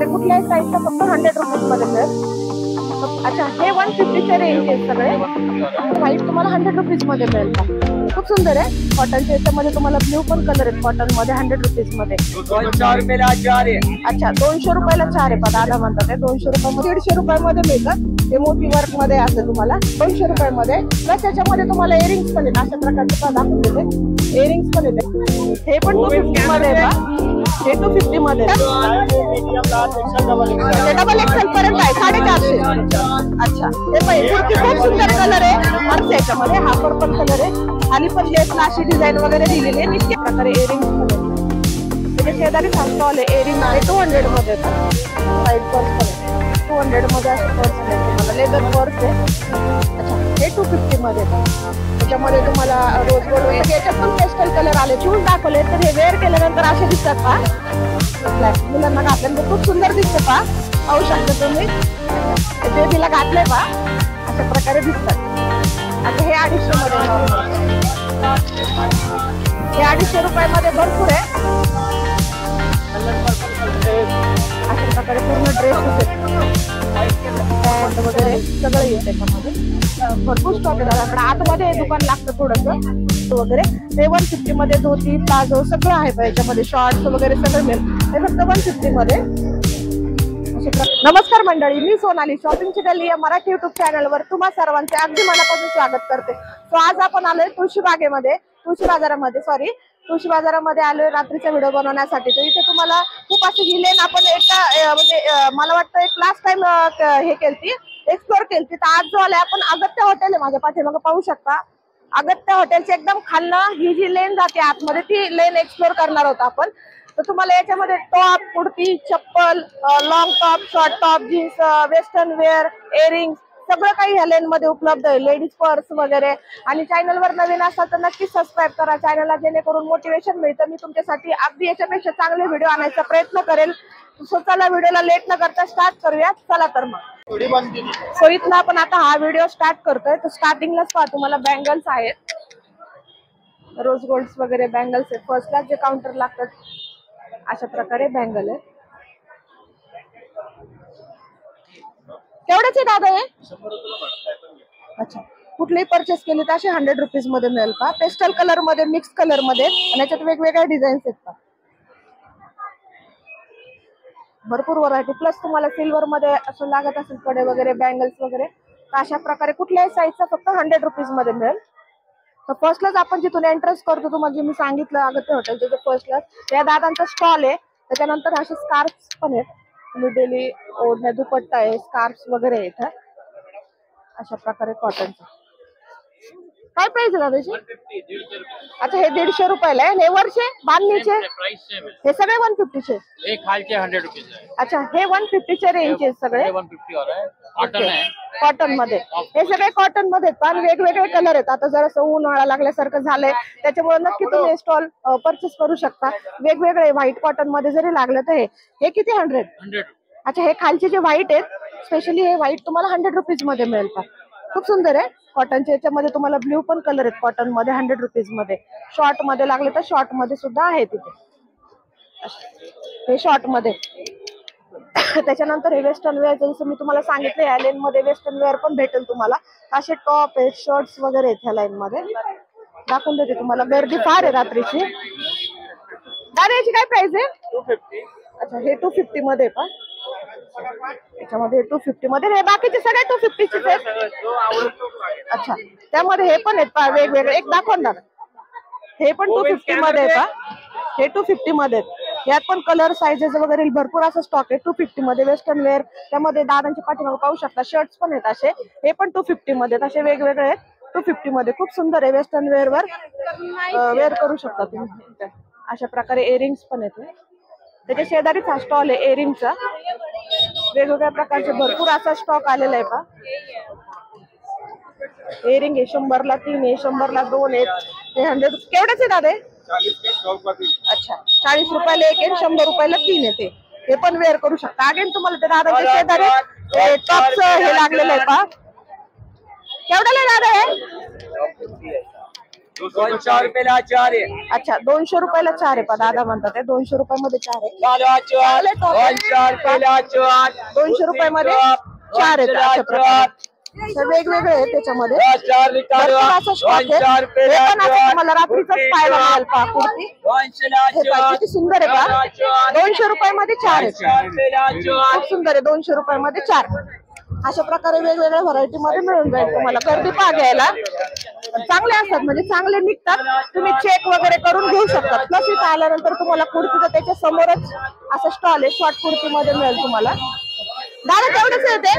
प्रकारे कुठल्याही साईजचा फक्त 100 रुपीज मध्ये मिळेल। अच्छा, हे 150चे रेंज आहेत सगळे। व्हाईट तुम्हाला 100 रुपीज मध्ये मिळेल का? खूप सुंदर आहे कॉटनच्या याच्यामध्ये। तुम्हाला ब्ल्यू पण कलर आहे कॉटन मध्ये 100 रुपीज मध्ये। अच्छा, 200 रुपयाला 4 आहे। दादा म्हणतात ते 200 रुपयामध्ये 150 रुपयामध्ये मिळतात। हे मोती वर्क मध्ये असं तुम्हाला 200 रुपयामध्ये। प्लस त्याच्यामध्ये तुम्हाला इयरिंग्स पण आहेत अशा प्रकारचे दाखवून देते। इयरिंग्स पण येते, हे पण 250 मध्ये आहे का? हे 250 मध्ये डबल एक्सेल पर्यंत आहे 450। अच्छा, हे कुर्ती खूप सुंदर कलर आहे मर्स याच्यामध्ये। हा पर्पल कलर आहे, खाली पण लेसला अशी डिझाईन वगैरे दिलेली आहे। निश्चित प्रकारे इयरिंग्स मध्ये त्याच्या शेजारी सांगतो इयरिंग आहे 200 मध्ये। साईड पर्स पण आहे 200 मध्ये असे पर्स आहे तुम्हाला, लेदर पर्स आहे। अच्छा, हे 250 मध्ये। त्याच्यामध्ये तुम्हाला रोज गोल्ड वगैरे याच्यात पण पेस्टल कलर आले। शूज दाखवले तर हे वेअर केल्यानंतर असे दिसतात पहा, मुलांना घातल्यानंतर खूप सुंदर दिसतं पहा, पाहू शकता तुम्ही। बेबीला घातले पहा अशा प्रकारे दिसतात। आता हे 250 मध्ये, हे 250 रुपयामध्ये भरपूर आहे अशा प्रकारे। पूर्ण ड्रेस पॅन्ट वगैरे सगळं येत त्याच्यामध्ये, भरपूर स्टॉक आहे दादाकडे। आतमध्ये दुकान लागतं थोडंसं वगैरे। ते 150 मध्ये धोती प्लाझो सगळं आहे याच्यामध्ये, शॉर्ट्स वगैरे सगळं मिळेल ते फक्त 150 मध्ये। नमस्कार मंडळी, मी सोनाली शॉपिंग चॅनल या मराठी युट्यूब चॅनलवर तुम्हा सर्वांचे अगदी मनापासून स्वागत करते। सो आज आपण आलोय तुळशी बाजारामध्ये आलोय रात्रीचा व्हिडिओ बनवण्यासाठी। तर इथे तुम्हाला खूप अशी ही लेन आपण एकदा म्हणजे मला वाटतं एक लास्ट टाइम हे केलती, एक्सप्लोर केलती। तर आज जो आलाय आपण अगत्य हॉटेल आहे माझ्या पाठीमागे पाहू शकता। अगत्य हॉटेलच्या एकदम खालनं ही जी लेन जाते आतमध्ये ती लेन एक्सप्लोर करणार आहोत आपण। तर तुम्हाला याच्यामध्ये टॉप, कुर्ती, चप्पल, long top, short top, jeans, western wear, earrings सगळं काही ह्या लेन मध्ये उपलब्ध आहे। लेडीज पर्स वगैरे। आणि चॅनलवर नवीन असाल तर नक्की सबस्क्राईब करा चॅनलला, जेणेकरून मोटिवेशन मिळतं। मी तुमच्यासाठी अगदी याच्यापेक्षा चांगले व्हिडिओ आणायचा प्रयत्न करेल। स्वतःला व्हिडिओला लेट न करता स्टार्ट करूया, चला तर मग। सो इथनं आपण आता हा व्हिडिओ स्टार्ट करतोय। तर स्टार्टिंगलाच पहा तुम्हाला बँगल्स आहेत, रोज गोल्ड वगैरे बँगल्स आहेत। फर्स्टला जे काउंटर लागतात अशा प्रकारे बँगल आहे। केवढ्याचे दादा आहे? अच्छा, कुठलीही परचेस केली तर असे 100 रुपीज मध्ये मिळेल का? पेस्टल कलर मध्ये, मिक्स कलर मध्ये आणि याच्यात वेगवेगळ्या डिझाईन्स आहेत का, भरपूर व्हरायटी। प्लस तुम्हाला सिल्वर मध्ये असं लागत असेल कडे वगैरे बँगल्स वगैरे तर अशा प्रकारे कुठल्याही साईजचा फक्त 100 रुपीज मध्ये मिळेल। तर फर्स्टलाच आपण जिथून एंट्रन्स करतो तुम्हाला जे मी सांगितलं अगत्य हॉटेलच्या जे फर्स्टला त्या दादांचा स्टॉल आहे। त्याच्यानंतर असे स्कार्फ्स पण आहेत, तुम्ही डेली ओढण्या दुपट्टा आहे, स्कार्फ्स वगैरे आहेत अशा प्रकारे कॉटनचे। काय प्राइस आहे दादाची? अच्छा, हे 150 रुपयाला आहे। हे वरचे बांधणीचे हे सगळे 150 चे, हे खालचे 100 रुपीज आहे। अच्छा, हे 150 चे रेंज सगळे 150 और है कॉटन है, कॉटन मध्ये। हे सगळे कॉटन मध्ये पण वेगवेगळे कलर आहेत। आता जर असं उन्हाळा लागल्यासारखं झालंय त्याच्यामुळे नक्की तुम्ही स्टॉल परचेस करू शकता। वेगवेगळे व्हाईट कॉटन मध्ये जरी लागलं तर हे किती 100? अच्छा, हे खालचे जे व्हाईट आहेत स्पेशली हे व्हाईट तुम्हाला 100 रुपीज मध्ये मिळेल का? खूप सुंदर आहे कॉटनच्या याच्यामध्ये। तुम्हाला ब्ल्यू पण कलर आहेत कॉटन मध्ये 100 रुपीज मध्ये। शॉर्ट मध्ये लागले तर शॉर्ट मध्ये सुद्धा आहे तिथे, हे शॉर्ट मध्ये। त्याच्यानंतर हे वेस्टर्न वेअर जसं मी तुम्हाला सांगितलं या लेन मध्ये वेस्टर्न वेअर पण भेटेल तुम्हाला। असे टॉप आहेत, शर्ट्स वगैरे आहेत ह्या लाईन मध्ये, दाखवून देते तुम्हाला। गर्दी फार आहे रात्रीची। दादा याची काय प्राइस आहे? 250। अच्छा, हे 250 मध्ये का? याच्यामध्ये 250 मध्ये, हे बाकीचे सगळे 250 चे आहेत। अच्छा, त्यामध्ये हे पण आहेत वेगवेगळे, एक दाखवा ना। हे पण 250 मध्ये आहे का? हे 250 मध्ये आहेत। यात पण कलर साइजेस वगैरे भरपूर असा स्टॉक आहे 250 मध्ये। वेस्टर्न वेअर त्यामध्ये दादांच्या पाठीमागे पाहू शकता शर्ट्स पण आहेत असे, हे पण 250 मध्ये आहेत। असे वेगवेगळे आहेत 250 मध्ये, खूप सुंदर आहे। वेस्टर्न वेअर वर वेअर करू शकता तुम्ही अशा प्रकारे। इयरिंग्स पण आहेत, त्याच्या शेजारीच हा स्टॉल आहे इयरिंगचा। वेगवेगळ्या प्रकारचे भरपूर असा स्टॉक आलेला आहे पहा। इयरिंग आहे 100 ला 3 आहे, 100 ला 2 आहेत। हे 100 केवढ्याचे दादा? 40 अच्छा, 40 रुपयाला एक आहे, 100 रुपयाला 3 आहे। हे पण वेअर करू शकता। अगेन तुम्हाला ते दादाच्या शेजारी टॉप्स हे लागलेलं आहे पहा। केवढ्याला दादा हे? 200 रुपयाला 4 आहे. अच्छा 200 रुपयाला 4 आहे पा दादा म्हणतात 200 रुपयामध्ये 4 आहे. चालू चालेल, top आहे. 200 रुपयाला 4. 200 रुपयामध्ये 4 आहेत अशा प्रकारे. तर वेगवेगळे आहे त्याच्यामध्ये. 4 रिकार्ड भरपूर असा stock आहे. 200 हे रुपयाला पण असं तुम्हाला रात्रीच पाहायला मिळेल पहा कुर्ती. 200 ला हे पहा किती सुंदर आहे पहा. 200 रुपयामध्ये 4 आहेत. खूप सुंदर आहे. 200 रुपयामध्ये 4. अशा प्रकारे वेगवेगळ्या व्हरायटी मध्ये मिळून जाईल तुम्हाला. गर्दी पहा घ्यायला चांगले असतात म्हणजे चांगले निघतात. तुम्ही चेक वगैरे करून घेऊ शकता. प्लस इथं आल्यानंतर तुम्हाला कुर्तीचं त्याच्या समोरच असं स्टॉल आहे. शॉर्ट कुर्ती मध्ये मिळेल तुम्हाला. दादा तेवढेच आहे ते.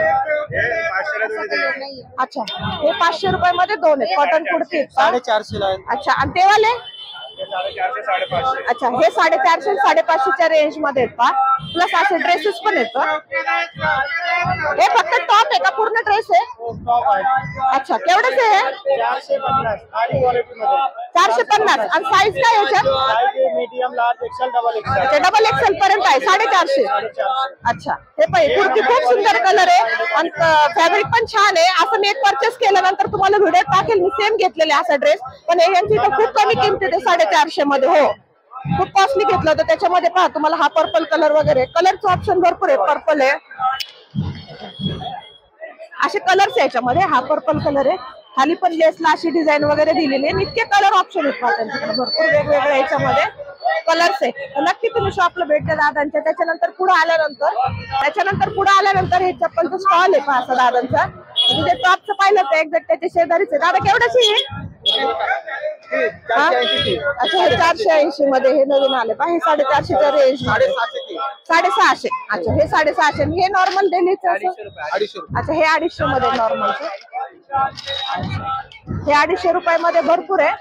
अच्छा हे 500 रुपयामध्ये 2 आहेत. कॉटन कुर्ती आहेत पहा. 450 ला. अच्छा आणि ते वाले अच्छा हे 450 550च्या रेंज मध्ये आहेत पहा. प्लस असे ड्रेसेस पण आहेत. हे फक्त टॉप आहे का पूर्ण ड्रेस आहे? अच्छा केवढेच आहे? 450 आणि साईज काय याच्यात? Medium large XL double XL. अच्छा डबल एक्सेल पर्यंत आहे 450. अच्छा हे पाहिजे कुर्ती खूप सुंदर कलर आहे आणि फॅब्रिक पण छान आहे. असं मी एक परचेस केल्यानंतर तुम्हाला व्हिडिओ टाकेल. मी सेम घेतलेले असा ड्रेस पण यांची तर खूप कमी किमतीत आहे 450 मध्ये. हो खूप कॉस्टली घेतलं होतं. त्याच्यामध्ये पहा तुम्हाला हा पर्पल कलर वगैरे कलरचं ऑप्शन भरपूर आहे. पर्पल आहे असे कलर्स याच्यामध्ये. हा पर्पल कलर आहे. खाली पण लेसला अशी डिझाईन वगैरे दिलेली आहे. इतके कलर ऑप्शन आहेत त्यांच्याकडे भरपूर वेगवेगळे याच्यामध्ये कलर्स आहे. नक्की तुम्ही शॉपला भेट द्या दादांच्या. त्याच्यानंतर पुढे आल्यानंतर हे चप्पलचं स्टॉल आहे पहा असं दादांचा. म्हणजे ते टॉपचं पाहिलं तर एक्झॅक्ट त्याच्या शेजारीच आहे. दादा केवढ्याची आहे? अच्छा हे 480 मध्ये हे नवीन आले पहा. हे 450च्या रेंज 650. अच्छा हे 650. हे नॉर्मल डेलीचं अच्छा हे 250 मध्ये नॉर्मलचे. हे 250 रुपयामध्ये भरपूर आहे.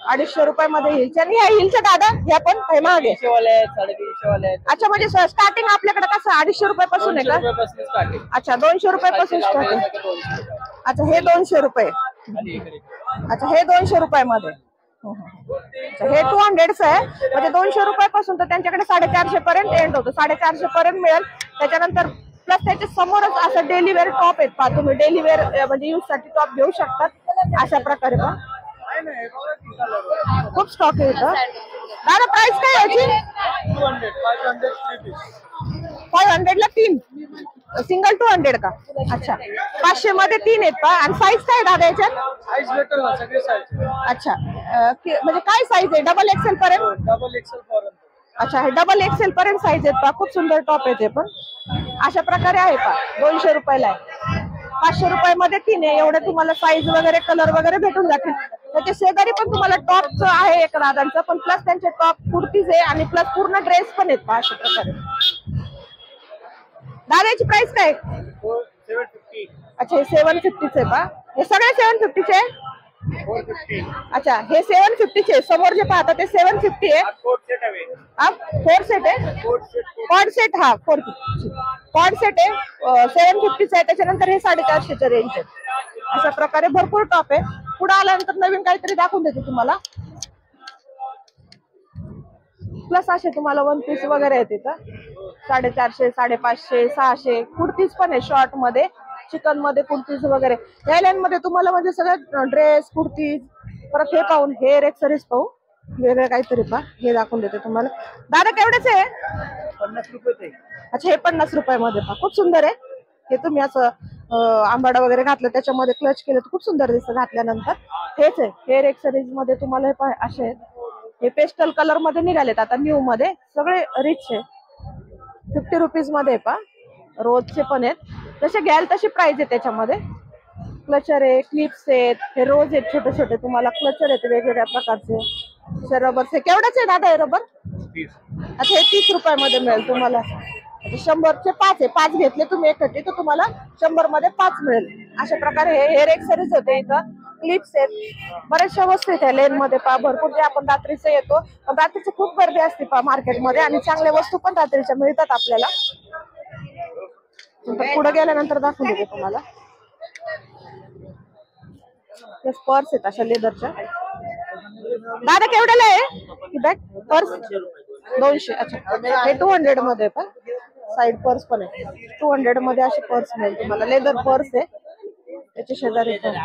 250 रुपयामध्ये हिलचे. आणि ह्या हिलच्या दादा ह्या पण हे महाग आहे. 350 वाले. अच्छा म्हणजे स्टार्टिंग आपल्याकडे कसं 250 रुपयापासून आहे का? अच्छा 200 रुपयापासून स्टार्टिंग. अच्छा हे 200 रुपये. अच्छा हे 200 रुपयामध्ये. हे 200च आहे म्हणजे 200 रुपयापासून तर त्यांच्याकडे 450 पर्यंत एंड होतो. 450 पर्यंत मिळेल. त्याच्यानंतर प्लस त्याच्या समोरच असं डेली वेअर टॉप आहेत पहा. तुम्ही डेली वेअर म्हणजे यूज साठी टॉप घेऊ शकतात अशा प्रकारे पहा. खूप स्टॉक आहे इथं. दादा प्राइस काय याची? 500 ला 3 सिंगल 200 का? अच्छा 500 मध्ये 3 आहेत पहा. आणि साईज काय दादा याच्यात? साइज भेटेल ना सगळे साइज. अच्छा म्हणजे काय साईज आहे? डबल एक्सेल पर्यंत? डबल एक्सेल पर्यंत. अच्छा हे डबल एक्सेल पर्यंत साईज आहेत पहा. खूप सुंदर टॉप आहे ते पण अशा प्रकारे आहे पहा. 200 रुपयाला आहे. 500 रुपयामध्ये 3 आहे. एवढे तुम्हाला साईज वगैरे कलर वगैरे भेटून जातील. त्याच्या शेजारी पण तुम्हाला टॉपचं आहे एक दादांचं पण प्लस त्यांचे टॉप कुर्तीज आहे आणि प्लस पूर्ण ड्रेस पण आहेत पहा अशा प्रकारे. दादाची प्राइस काय? 750. अच्छा हे 750 आहे पहा. हे सगळे 750 चे? 450. अच्छा हे 750 चे. समोर जे पाहता ते 750 आहे. 4 सेट हवे. 4 सेट आहे. कॉड सेट हा 450 कॉड सेट आहे. 750 आहे. त्याच्यानंतर हे 450 रेंज आहे. अशा प्रकारे भरपूर टॉप आहे. पुढे आल्यानंतर नवीन काहीतरी दाखवून देते तुम्हाला. प्लस असे तुम्हाला वन पीस वगैरे आहेत इथं 450 550 600. कुर्तीज पण आहे शॉर्ट मध्ये चिकन मध्ये कुर्तीज वगैरे. या लाईन मध्ये तुम्हाला म्हणजे सगळं ड्रेस कुर्तीज परत हे पाहून हेअर एक्सरीज पाहू वेगळं काहीतरी पहा. हे दाखवून देते तुम्हाला. दादा केवढेच आहे? 50 रुपये. अच्छा हे 50 रुपयामध्ये पहा. खूप सुंदर आहे. हे तुम्ही असं आंबाडा वगैरे घातलं त्याच्यामध्ये क्लच केलं तर खूप सुंदर दिसतं घातल्यानंतर. हेच आहे हेअर एक्सरीज मध्ये तुम्हाला हे असे आहेत. हे पेस्टल कलर मध्ये निघालेत आता न्यू मध्ये. सगळे रिच आहे. 50 रुपीज मध्ये पहा. रोजचे पण आहेत. जसे घ्याल तशी प्राइस आहे त्याच्यामध्ये. क्लचर आहे क्लिप्स आहेत. हे रोज आहेत छोटे छोटे तुम्हाला क्लचर आहेत वेगवेगळ्या प्रकारचे. रबर हे केवढ्याच आहे दादा हे रबर? 30. अच्छा हे 30 रुपयामध्ये मिळेल तुम्हाला. 100चे 5 आहे. 5 घेतले तुम्ही एकठी तर तुम्हाला 100 मध्ये 5 मिळेल. अशा प्रकारे हे हेअर एक्सरीज होते. इथं क्लिप्स आहेत. बऱ्याचशा वस्तू आहेत लेन मध्ये पहा भरपूर. जे आपण रात्रीचं येतो पण रात्रीची खूप गर्दी असते पहा मार्केटमध्ये आणि चांगल्या वस्तू पण रात्रीच्या मिळतात आपल्याला. पुढे गेल्यानंतर दाखवून देते तुम्हाला. पर्स आहेत अशा लेदरच्या. दादा केवढ्याला आहे बॅग पर्स? 200. अच्छा हे 200 मध्ये पहा. साईड पर्स पण आहे. 200 मध्ये अशी पर्स मिळेल तुम्हाला. लेदर पर्स आहे. त्याच्या शेजारी पण.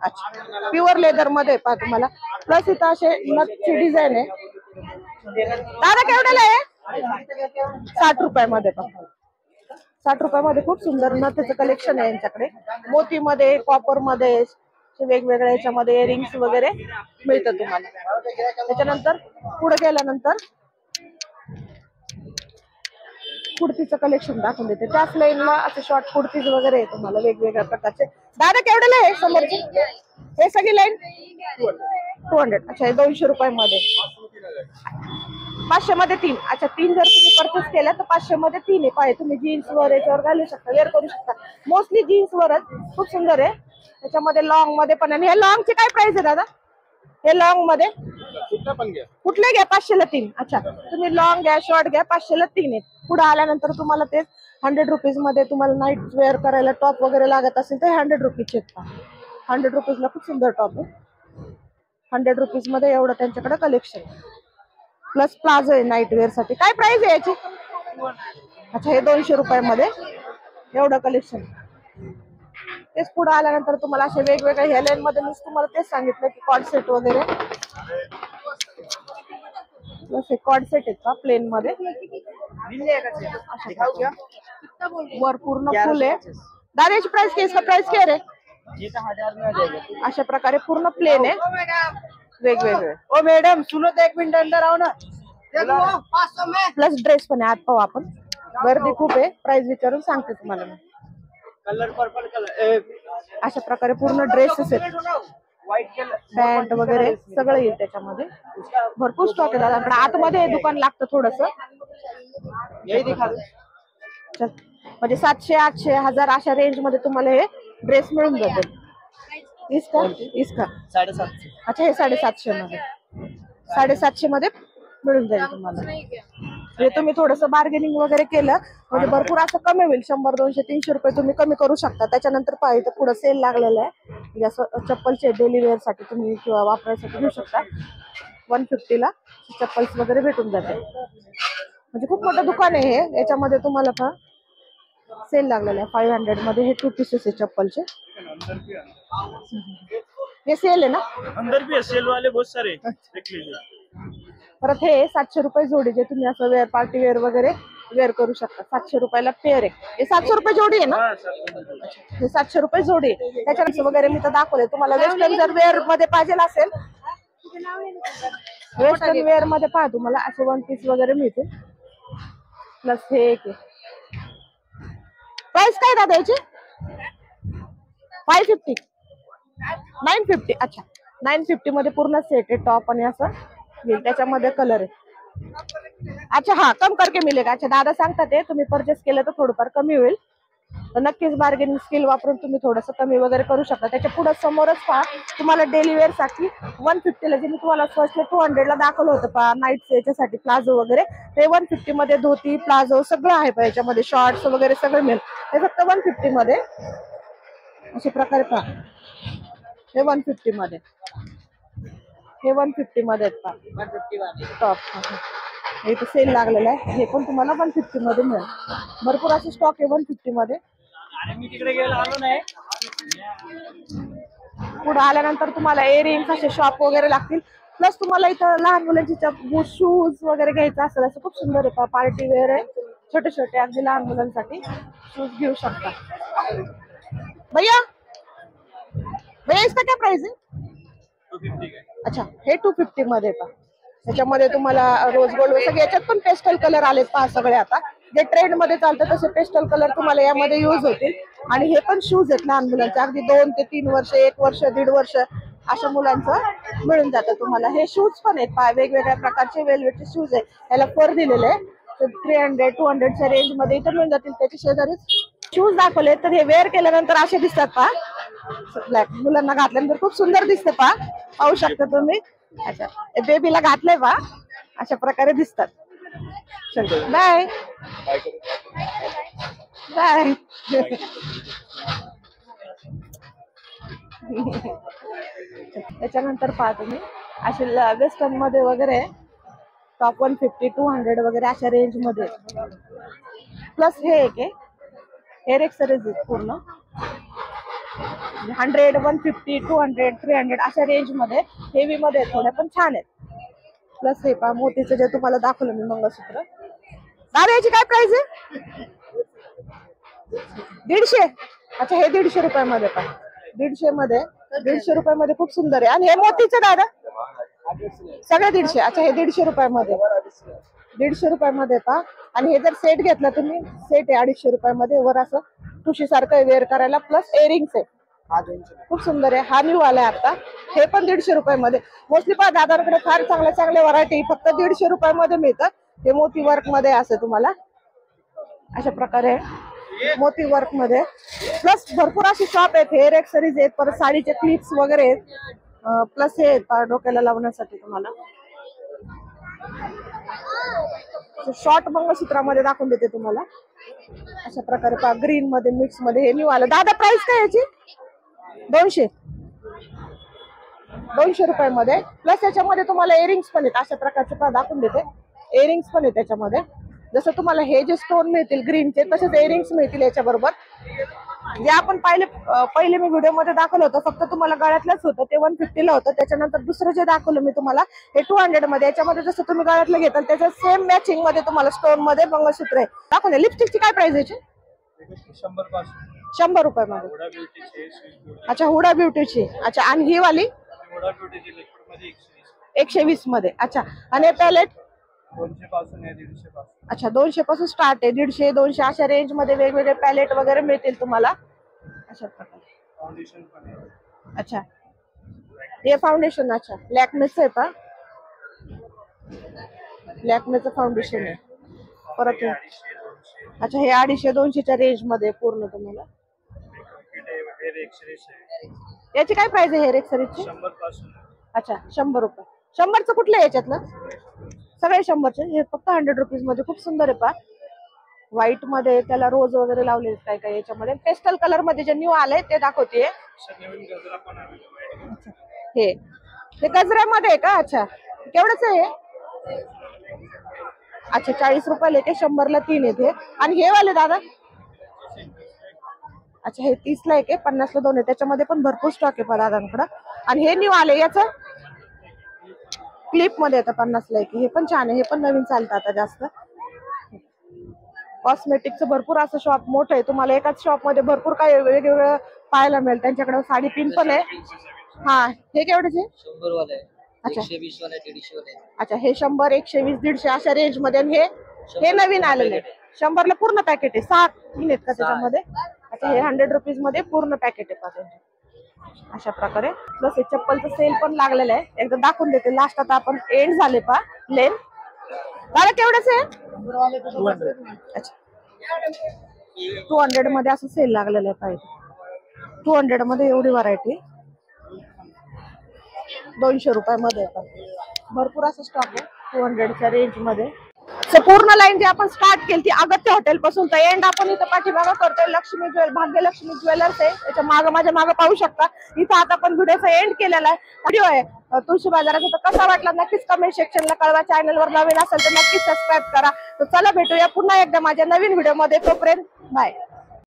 अच्छा, प्युअर लेदर मध्ये पहा तुम्हाला. प्लस इथं असे नथची डिझाईन आहे. दादा केवढ्याला आहे? 60 रुपयामध्ये पहा. 60 रुपयामध्ये खूप सुंदर नथचं कलेक्शन आहे यांच्याकडे. मोतीमध्ये, कॉपर मध्ये, वेगवेगळ्या याच्यामध्ये इयरिंग्स वगैरे मिळतं तुम्हाला. त्याच्यानंतर पुढे गेल्यानंतर कुर्तीचं कलेक्शन दाखवून देते. त्याच लाईनला असे शॉर्ट कुर्तीज वगैरे आहे तुम्हाला वेगवेगळ्या प्रकारचे. दादा केवढ्याला आहे समोरची? हे सगळी लाईन 200. अच्छा, हे 200 रुपयामध्ये. 500 मध्ये 3. अच्छा, 3 जर तुम्ही परचेस केल्या तर 500 मध्ये 3 आहे. पाहिजे तुम्ही जीन्स वर याच्यावर घालू शकता, वेअर करू शकता. मोस्टली जीन्स वरच. खूप सुंदर आहे. त्याच्यामध्ये लॉंग मध्ये पण. आणि हे लॉंगची काय प्राइस आहे दादा? हे लॉंग मध्ये कुठले घ्या? 500 ला 3. अच्छा, तुम्ही लॉंग घ्या, शॉर्ट घ्या, 500 ला 3 आहेत. पुढे आल्यानंतर तुम्हाला ते 100 रुपीज मध्ये तुम्हाला नाईट वेअर करायला टॉप वगैरे लागत असेल तर 100 रुपीजचे आहेत. 100 रुपीजला खूप सुंदर टॉप आहे. 100 रुपीज मध्ये एवढं त्यांच्याकडे कलेक्शन. प्लस प्लाझो आहे नाईट वेअर साठी. काय प्राइस आहे याची? अच्छा, हे 200 रुपयामध्ये एवढं कलेक्शन. तेच पुढे आल्यानंतर तुम्हाला असे वेगवेगळे ह्या लाईन मध्ये मी तुम्हाला तेच सांगितलं की कॉर्ड सेट वगैरे. असे कॉर्ड सेट आहेत का प्लेन मध्ये. वर पूर्ण फुल आहे. दादा याची प्राइस काय? इसका प्राइस क्या रे? अशा प्रकारे पूर्ण प्लेन आहे वेगवेगळे. ओ मैडम सुनो तो 1 मिनट अंदर आओ ना. प्लस ड्रेस पण आहे. आत पाहू आपण. गर्दी खूप आहे. प्राइस विचारून सांगते तुम्हाला मी. Colour purple colour. अशा प्रकारे पूर्ण ड्रेसेस आहेत. व्हाइट कलर पॅन्ट वगैरे सगळं येईल त्याच्यामध्ये. भरपूर स्टॉक आहे दादा. पण आतमध्ये दुकान लागतं थोडस. यही दिखा दो. म्हणजे 700, 800, 1000 अशा रेंज मध्ये तुम्हाला हे ड्रेस मिळून जातील. इसका 750. अच्छा, हे 750 मध्ये. 750 मध्ये मिळून जाईल तुम्हाला. हे तुम्ही थोडंसं बार्गेनिंग वगैरे केलं म्हणजे भरपूर असं कमी होईल. 100, 200, 300 रुपये तुम्ही कमी करू शकता. त्याच्यानंतर पाहिजे तर पुढे सेल लागलेला आहे. असं चप्पलचे डेली वेअर साठी तुम्ही किंवा वापरायसाठी घेऊ शकता. 150 ला चप्पल्स वगैरे भेटून जाते. म्हणजे खूप मोठं दुकान आहे हे. याच्यामध्ये तुम्हाला पण सेल लागलेला आहे. 500 मध्ये हे 2 पीसेस आहे चप्पलचे. हे सेल आहे ना? अंदर भी है सेल वाले बहुत सारे, देख लीजिए. परत हे 700 रुपये जोडी, जे तुम्ही असं वेअर पार्टी वेअर वगैरे वेअर करू शकता. 700 रुपयाला पेअर आहे. हे 700 रुपये जोडी आहे ना? हे 700 रुपये जोडी आहे. त्याच्यानंतर वगैरे मी तर दाखवले तुम्हाला. वेस्टर्न जर वेअर मध्ये पाहिजे असेल, वेस्टर्न वेअर मध्ये पहा तुम्हाला असे 1 पीस वगैरे मिळते. प्लस हे एक आहे. प्राइस काय दादा याची? 550, 950. अच्छा, 950 मध्ये पूर्ण सेट आहे. टॉप आणि असं येईल. त्याच्यामध्ये कलर आहे. अच्छा, हा कम करके मिलेगा. अच्छा, दादा सांगतात ते तुम्ही परचेस केलं तर थोडंफार कमी होईल. तर नक्कीच बार्गेनिंग स्किल वापरून तुम्ही थोडंसं कमी वगैरे करू शकता. त्याच्या पुढे समोरच पहा तुम्हाला डेली वेअर साठी 150 ला, जे मी तुम्हाला फर्स्ट 200 ला दाखवलं होतं पहा नाईट याच्यासाठी प्लाझो वगैरे, ते 150 मध्ये धोती प्लाझो सगळं आहे. याच्यामध्ये शॉर्ट्स वगैरे सगळं मिळेल. हे फक्त 150 मध्ये. अशा प्रकारे पहा हे 150 मध्ये. हे 150 मध्ये आहेत पहा 150 वाले टॉप. इथे सेल लागलेला आहे. हे पण तुम्हाला 150 मध्ये मिळेल. भरपूर असे स्टॉक आहे 150 मध्ये. अरे मी तिकडे गेलो आलो नाही. पुढे आल्यानंतर तुम्हाला इयरिंग्स असे शॉप वगैरे लागतील. प्लस तुम्हाला इथं लहान मुलांची बूट शूज वगैरे घ्यायचं असेल असं खूप सुंदर आहे. पार्टी वेअर आहे. छोटे छोटे अगदी लहान मुलांसाठी शूज घेऊ शकता. भैया भैया इसका क्या प्राइस है? 250 का. अच्छा, हे 250 मध्ये पहा. त्याच्यामध्ये तुम्हाला रोज गोल्ड सगळे, याच्यात पण पेस्टल कलर आलेत पहा सगळे. आता जे ट्रेंड मध्ये चालतं तसे पेस्टल कलर तुम्हाला यामध्ये यूज होतील. आणि हे पण शूज आहेत लहान मुलांचे. अगदी 2 ते 3 वर्ष, 1 वर्ष, 1.5 वर्ष अशा मुलांचं मिळून जातं तुम्हाला. हे शूज पण आहेत पहा. वेगवेगळ्या प्रकारचे वेलवेटचे शूज आहे. याला फर दिलेले आहे. 300, 200 च्या रेंज मध्ये इथं मिळून जातील. त्याच्या शेजारी शूज दाखवले. तर हे वेअर केल्यानंतर असे दिसतात पहा. ब्लॅक मुलांना घातल्यानंतर खूप सुंदर दिसते पहा. पाहू शकता तुम्ही. अच्छा, बेबीला घातलंय पहा. अशा प्रकारे दिसतात. चल बाय बाय. त्याच्यानंतर पहा तुम्ही असे वेस्टर्न मध्ये वगैरे टॉप 150, 200 वगैरे अशा रेंज मध्ये. प्लस हे एक आहे हेअर एक्सरीज पूर्ण. 100, 150, 200, 300 अशा रेंज मध्ये हेवी मध्ये आहेत थोड्या, पण छान आहेत. प्लस हे पहा मोतीचं जे तुम्हाला दाखवलं मी मंगळसूत्र. दादा याची काय प्राइस आहे? 150. अच्छा हे 150 रुपयामध्ये पहा. 150 मध्ये, 150 रुपयामध्ये खूप सुंदर आहे. आणि हे मोतीचं दादा सगळे 150. अच्छा हे 150 रुपयामध्ये, 150 रुपयामध्ये पहा. आणि हे जर सेट घेतला तुम्ही, सेट आहे 250 रुपयामध्ये. वर असं ठुशी सारखं वेअर करायला, प्लस इयरिंग्स आहे. खूप सुंदर आहे. हा न्यू आलाय आता. हे पण 150 रुपयामध्ये. मोस्टली पहा दादांकडे फार चांगल्या व्हरायटी फक्त 150 रुपयामध्ये मिळतात. हे मोती वर्क मध्ये असं तुम्हाला अशा प्रकारे मोती वर्क मध्ये. प्लस भरपूर अशी शॉप आहेत. हेअर एक्सरीज आहेत, परत साडीचे क्लिप्स वगैरे आहेत. प्लस हे डोक्याला लावण्यासाठी तुम्हाला शॉर्ट मंगळसूत्रामध्ये दाखवून देते तुम्हाला अशा प्रकारे पहा. ग्रीन मध्ये मिक्स मध्ये हे न्यू आलं. दादा प्राइस काय याची? 200, 200 रुपयामध्ये. प्लस याच्यामध्ये तुम्हाला इयरिंग्स पण आहेत अशा प्रकारचे पहा दाखवून देते. इयरिंग्स पण आहेत त्याच्यामध्ये. जसं तुम्हाला हे जे स्टोन मिळतील ग्रीनचे, तसेच इयरिंग्स मिळतील याच्याबरोबर. जे आपण पहिले मी व्हिडिओ मध्ये दाखवलं होतं फक्त तुम्हाला गळ्यातलंच होतं, ते 150 ला होतं. त्याच्यानंतर दुसरं जे दाखवलं मी तुम्हाला हे 200 मध्ये. याच्यामध्ये जसं तुम्ही गळ्यातलं घेताल त्याच्या सेम मॅचिंग मध्ये तुम्हाला स्टोन मध्ये मंगळसूत्र आहे दाखवले. लिपस्टिकची काय प्राइस याची? 100 रुपयामध्ये. अच्छा हुडा ब्युटीची. अच्छा आणि ही वाली 120 मध्ये. अच्छा आणि पॅलेट 200 पासून आहे 150 पासून. अच्छा 200 पासून स्टार्ट आहे. 150, 200 अशा रेंज मध्ये वेगवेगळे पॅलेट वगैरे मिळतील तुम्हाला अशा प्रकारे. फाउंडेशन पण आहे. अच्छा हे फाउंडेशन. अच्छा लॅक्मेचं आहे का? लॅक्मेचं फाउंडेशन आहे. परत अच्छा हे 250, 200च्या रेंज मध्ये पूर्ण तुम्हाला. याची काय प्राइस आहे हेअर एक्सरीजची? 100 पासून. अच्छा 100 रुपये. 100चं कुठलं आहे याच्यातलं? सगळे 100चे. हे फक्त 100 रुपीज मध्ये. खूप सुंदर आहे पहा. व्हाईट मध्ये त्याला रोज वगैरे लावले काय काय याच्यामध्ये. पेस्टल कलर मध्ये जे न्यू आले ते दाखवते. हे गजऱ्यामध्ये आहे का? अच्छा केवढंच आहे हे? अच्छा 40 रुपयाला येते. 100ला 3 येते. आणि हे वाले दादा? अच्छा हे 30ला एक आहे, 50ला 2 आहे. त्याच्यामध्ये पण भरपूर स्टॉक आहे दादांकडे. आणि हे न्यू आले याचं क्लिप मध्ये येतं 50ला एक. हे पण छान आहे. हे पण नवीन चालतं आता जास्त. कॉस्मेटिकचं भरपूर असं शॉप मोठं आहे. तुम्हाला एकाच शॉप मध्ये भरपूर काही वेगवेगळं पाहायला मिळेल. त्यांच्याकडे साडी पिन पण आहे. हा हे केवढेचे? 100 वाले. अच्छा 120 वाले, 150 वाले. अच्छा हे 100, 120, 150 अशा रेंज मध्ये. आणि हे नवीन आलेलं आहे. 100ला पूर्ण पॅकेट आहे. 6 पिन आहेत का त्याच्यामध्ये? अच्छा हे 100 रुपीज मध्ये पूर्ण पॅकेट आहे पहा अशा प्रकारे. प्लस हे चप्पलचं सेल पण लागलेलं आहे. एकदा दाखवून देते. लास्ट आता आपण एंड झाले पहा लेन. दादा केवढंच आहे? अच्छा 200 मध्ये असं सेल लागलेलं आहे पाहिजे. 200 मध्ये एवढी व्हरायटी 200 रुपयामध्ये भरपूर असं स्टॉक आहे 200च्या रेंज मध्ये. पूर्ण लाईन जी आपण स्टार्ट केली ती अगत्य हॉटेल पासून तर एंड आपण इथं पाठीमागं करतोय लक्ष्मी भाग्यलक्ष्मी ज्वेलर्स आहे. त्याच्या माझ्या मागं पाहू शकता. इथं आता आपण व्हिडिओचा एंड केलेला आहे. व्हिडिओ आहे तुळशी बाजाराचा. तर कसा वाटला नक्कीच कमेंट सेक्शनला कळवा. चॅनलवर नवीन असेल तर नक्कीच सबस्क्राईब करा. तर चला भेटूया पुन्हा एकदा माझ्या नवीन व्हिडिओ मध्ये. तोपर्यंत बाय.